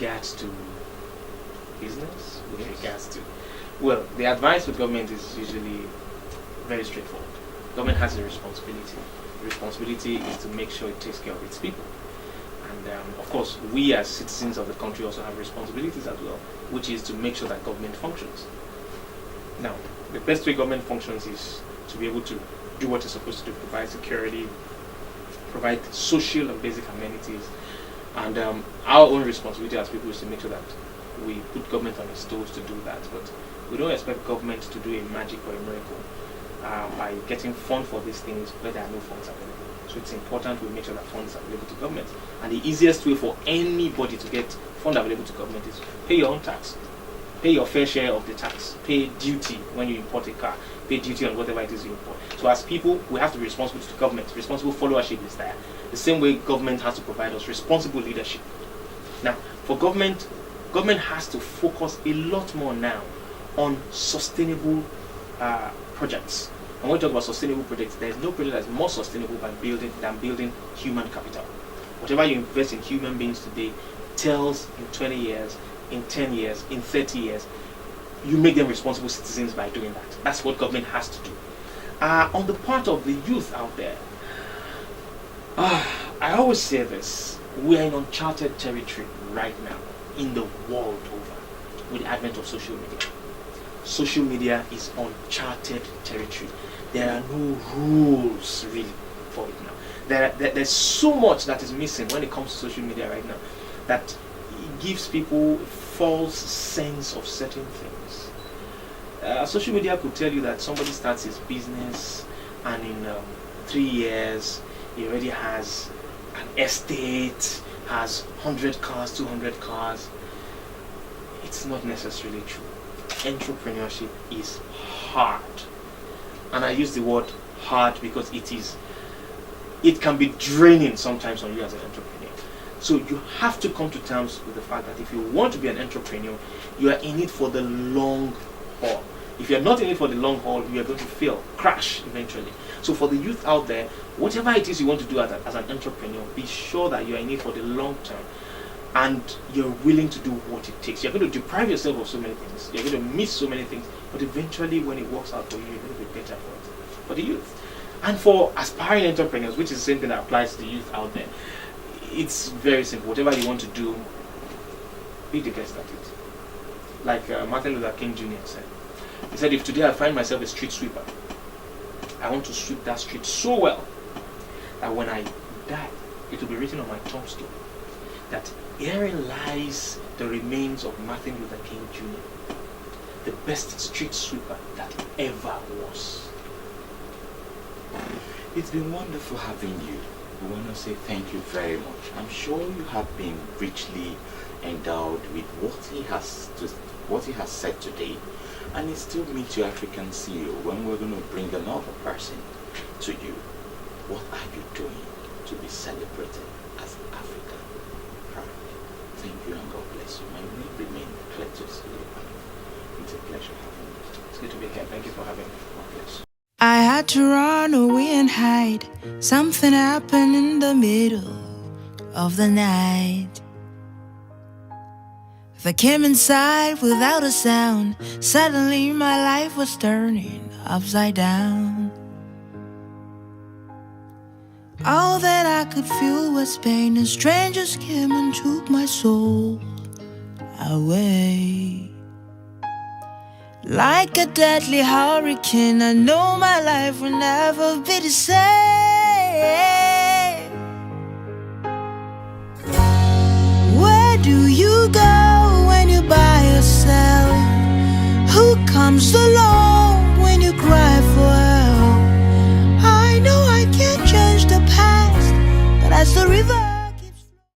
regards to business, with regards to, well, the advice with government is usually very straightforward. Government has a responsibility. The responsibility is to make sure it takes care of its people. And of course, we as citizens of the country also have responsibilities as well, which is to make sure that government functions. Now, the best way government functions is to be able to do what it's supposed to do, provide security, provide social and basic amenities. And our own responsibility as people is to make sure that we put government on its toes to do that. But we don't expect government to do a magic or a miracle by getting funds for these things where there are no funds available. So it's important we make sure that funds are available to government. And the easiest way for anybody to get funds available to government is pay your own tax. Pay your fair share of the tax. Pay duty when you import a car. Pay duty on whatever it is you import. So as people, we have to be responsible to government. Responsible followership is there. The same way government has to provide us responsible leadership. Now, for government has to focus a lot more now on sustainable projects. And when we talk about sustainable projects, there is no project that is more sustainable than building human capital. Whatever you invest in human beings today tells in 20 years, in 10 years, in 30 years, you make them responsible citizens by doing that. That's what government has to do. On the part of the youth out there, I always say this, we are in uncharted territory right now in the world over with the advent of social media. Social media is uncharted territory. There are no rules really for it now. There's so much that is missing when it comes to social media right now that it gives people a false sense of certain things. Social media could tell you that somebody starts his business and in 3 years he already has an estate, has 100 cars, 200 cars. It's not necessarily true. Entrepreneurship is hard. And I use the word hard because it can be draining sometimes on you as an entrepreneur. So you have to come to terms with the fact that if you want to be an entrepreneur, you are in it for the long haul. If you're not in it for the long haul, you are going to fail, crash eventually. So for the youth out there, whatever it is you want to do as an entrepreneur, be sure that you are in it for the long term and you're willing to do what it takes. You're going to deprive yourself of so many things. You're going to miss so many things. But eventually, when it works out for you, you're going to be better for the youth. And for aspiring entrepreneurs, which is the same thing that applies to the youth out there, it's very simple. Whatever you want to do, be the best at it. Like Martin Luther King Jr. said. He said, if today I find myself a street sweeper, I want to sweep that street so well that when I die, it will be written on my tombstone that herein lies the remains of Martin Luther King Jr., the best street sweeper that ever was. It's been wonderful having you. We want to say thank you very much. I'm sure you have been richly endowed with what he has said today, and it still meets your African CEO when we're going to bring another person to you. What are you doing to be celebrated as Africa? Thank you and God bless you. My name remains Cletus. It's a pleasure having you. It's good to be here. Thank you for having me. God bless. I had to run away and hide. Something happened in the middle of the night. If I came inside without a sound, suddenly my life was turning upside down. All that I could feel was pain, and strangers came and took my soul away. Like a deadly hurricane, I know my life will never be the same. Where do you go when you're by yourself? Who comes along when you cry for help? I know I can't change the past, but as the river